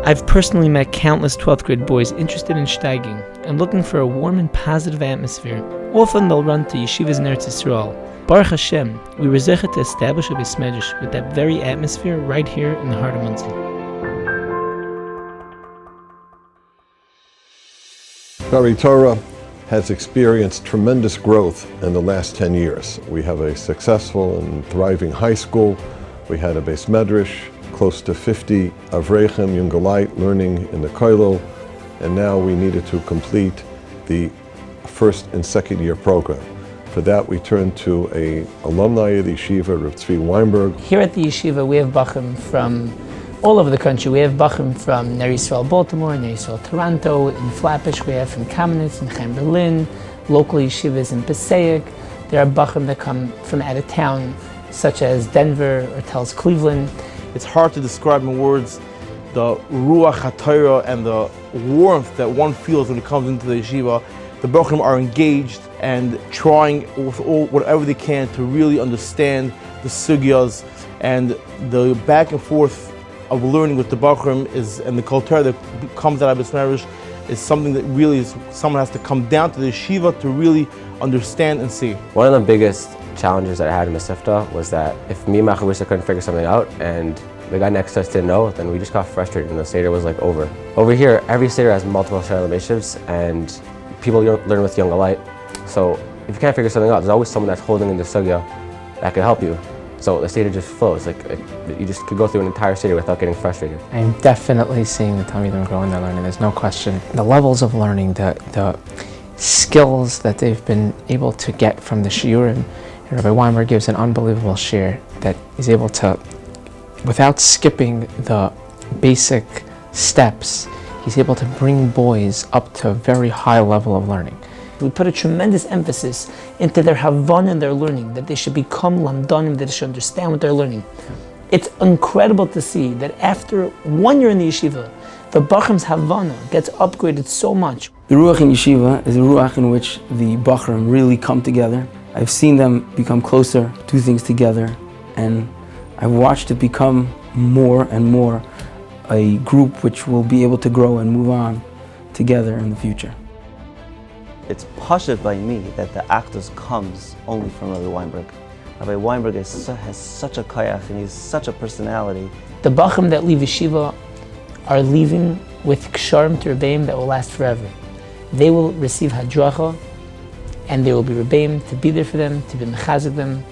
I've personally met countless 12th grade boys interested in steiging and looking for a warm and positive atmosphere. Often they'll run to Yeshivas in Eretz Yisrael. Baruch Hashem, we were zeichet to establish a Beis Medrash with that very atmosphere right here in the heart of Monsey. Shaarei Torah has experienced tremendous growth in the last 10 years. We have a successful and thriving high school. We had a Beis Medrash, close to 50 Avreichim, young alike, learning in the Kollel, and now we needed to complete the first and second year program. For that, we turned to a alumni of the yeshiva, Rav Tzvi Weinberg. Here at the yeshiva, we have bachim from all over the country. We have bachim from Ner Yisrael, Baltimore, Ner Yisrael, Toronto, in Flatbush. We have from Kamenetz and Chaim Berlin, local yeshivas in Passaic. There are bachim that come from out of town, such as Denver or Tells Cleveland. It's hard to describe in words the ruach haTorah and the warmth that one feels when it comes into the yeshiva. The bachim are engaged and trying with whatever they can to really understand the sugyas, and the back and forth of learning with the bachim and the culture that comes out of Beis Medrash is something that really someone has to come down to the yeshiva to really understand and see. One of the biggest challenges that I had in the Sifta was that if me and my Chavrusa couldn't figure something out and the guy next to us didn't know, then we just got frustrated and the Seder was like over. Over here, every Seder has multiple Shaarei Yeshivas and people learn with young alike. So if you can't figure something out, there's always someone that's holding in the sugya that can help you. So the Seder just flows. Like you just could go through an entire Seder without getting frustrated. I'm definitely seeing the Talmidim grow in their learning. There's no question. The levels of learning, the skills that they've been able to get from the shiurim. Rabbi Weinberg gives an unbelievable shiur that is able to, without skipping the basic steps, he's able to bring boys up to a very high level of learning. We put a tremendous emphasis into their havana and their learning, that they should become lamdanim, that they should understand what they're learning. It's incredible to see that after 1 year in the yeshiva, the bachrim's havana gets upgraded so much. The ruach in yeshiva is a ruach in which the bachrim really come together. I've seen them become closer, do things together, and I've watched it become more and more a group which will be able to grow and move on together in the future. It's pashut by me that the actus comes only from Rabbi Weinberg. Rabbi Weinberg has such a kayach and he's such a personality. The bachrim that leave yeshiva are leaving with ksharim to Rebbeim that will last forever. They will receive hadracha, and there will be Rebbeim to be there for them, to be mechazik them,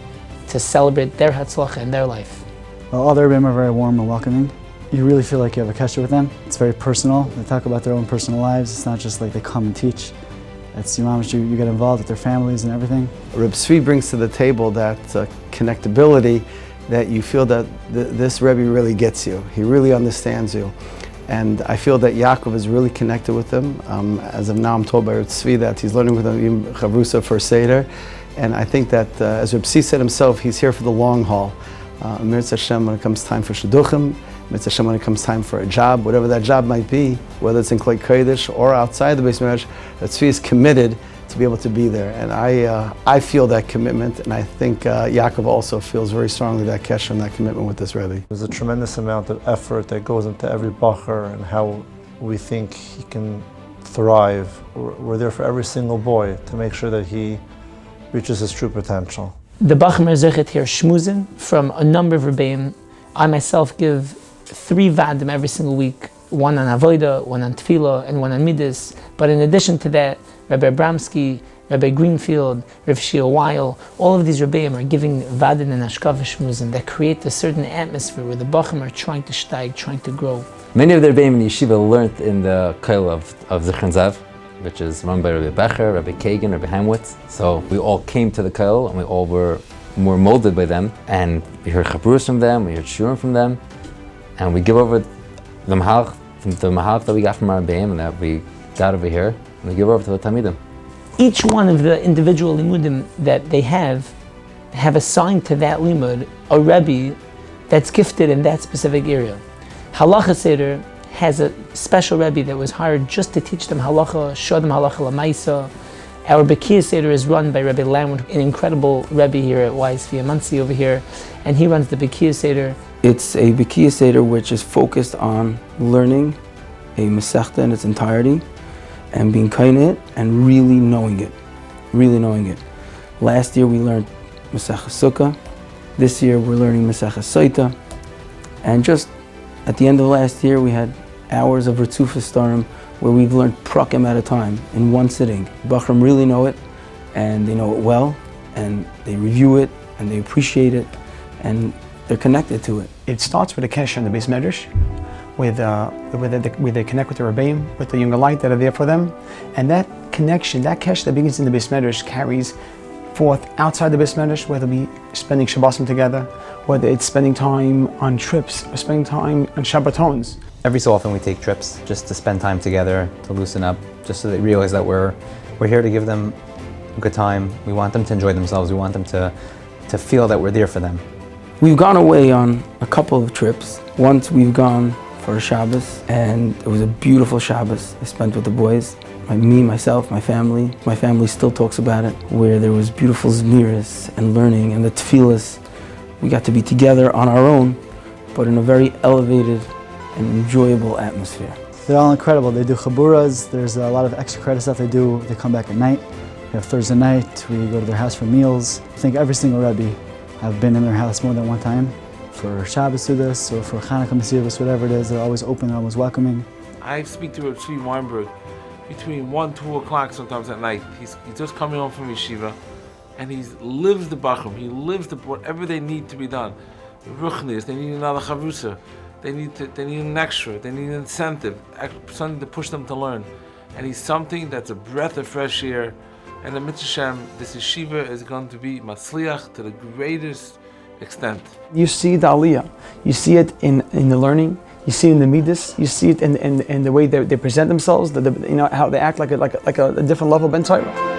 to celebrate their hatzlacha in their life. Well, all the Rebbeim are very warm and welcoming. You really feel like you have a kesher with them. It's very personal. They talk about their own personal lives. It's not just like they come and teach. It's you get involved with their families and everything. Reb Shui brings to the table that connectability that you feel that this Rebbe really gets you. He really understands you. And I feel that Yaakov is really connected with him. As of now, I'm told by Reb Tzvi that he's learning with him Chavrusa for Seder. And I think that, as Reb Tzvi said himself, he's here for the long haul. Mirz Hashem, when it comes time for Shidduchim, Mirz Hashem, when it comes time for a job, whatever that job might be, whether it's in Klei Kodesh or outside the Beis Medrash, Reb Tzvi is committed to be able to be there. And I feel that commitment, and I think Yaakov also feels very strongly that kesher and that commitment with this Rebbe. There's a tremendous amount of effort that goes into every bacher and how we think he can thrive. We're there for every single boy to make sure that he reaches his true potential. The bachrim are zeichet here shmuzin from a number of Rebbeim. I myself give 3 vadim every single week, one on avoda, one on tefillah, and one on midas. But in addition to that, Rabbi Abramsky, Rabbi Greenfield, Rav Shia Weil, all of these Rebbeim are giving vadin and ashkav shmuzin that create a certain atmosphere where the bachrim are trying to steig, trying to grow. Many of the Rebbeim in yeshiva learned in the kollel of Zichron Zev, which is run by Rabbi Becher, Rabbi Kagan, Rabbi Heimwitz. So we all came to the kollel and we all were more molded by them, and we heard chabrus from them, we heard shurim from them, and we give over the mahalach that we got from our Rebbeim and that we got over here, and we give over to the Talmidim. Each one of the individual limudim that they have assigned to that limud a Rebbe that's gifted in that specific area. Halacha Seder has a special Rebbe that was hired just to teach them halacha, show them halacha l'maisa. Our Bekiya Seder is run by Rebbe Lamwood, an incredible Rebbe here at YSV Monsey over here, and he runs the Bekiya Seder. It's a Bekiya Seder which is focused on learning a Masechta in its entirety and being kind it and really knowing it. Last year we learned Masechta Sukkah. This year we're learning Masechta Soita. And just at the end of last year we had hours of Ritzufas Starim where we've learned prakim at a time in one sitting. Bachram really know it, and they know it well, and they review it, and they appreciate it, and they're connected to it. It starts with a kesher in the Beis Medrash, where they connect with the Rebbeim, with the younger light that are there for them, and that connection, that kesher that begins in the Beis Medrash carries forth outside the Beis Medrash, whether it be spending Shabbosim together, whether it's spending time on trips, or spending time on Shabbatons. Every so often we take trips just to spend time together, to loosen up, just so they realize that we're here to give them a good time. We want them to enjoy themselves. We want them to feel that we're there for them. We've gone away on a couple of trips. Once we've gone for a Shabbos, and it was a beautiful Shabbos I spent with the boys. Me, myself, my family. My family still talks about it, where there was beautiful zmiras and learning and the tefillas. We got to be together on our own, but in a very elevated and enjoyable atmosphere. They're all incredible. They do chaburas. There's a lot of extra credit stuff they do. They come back at night. We have Thursday night. We go to their house for meals. I think every single Rebbe, I've been in their house more than one time for Shabbos Sudas or for Chanukah Mesivos, whatever it is. They're always open, they're always welcoming. I speak to Shui Weinberg between 1, 2 o'clock sometimes at night. He's just coming home from yeshiva, and he lives the bachram. He lives whatever they need to be done. The ruchnis, they need another chavrusa. They need an extra, they need an incentive, something to push them to learn. And he's something that's a breath of fresh air. And the Mitzvah Hashem, this yeshiva is going to be matzliach to the greatest extent. You see the aliyah, you see it in the learning, you see it in the midas, you see it in the way they present themselves, how they act like a different level ben Torah.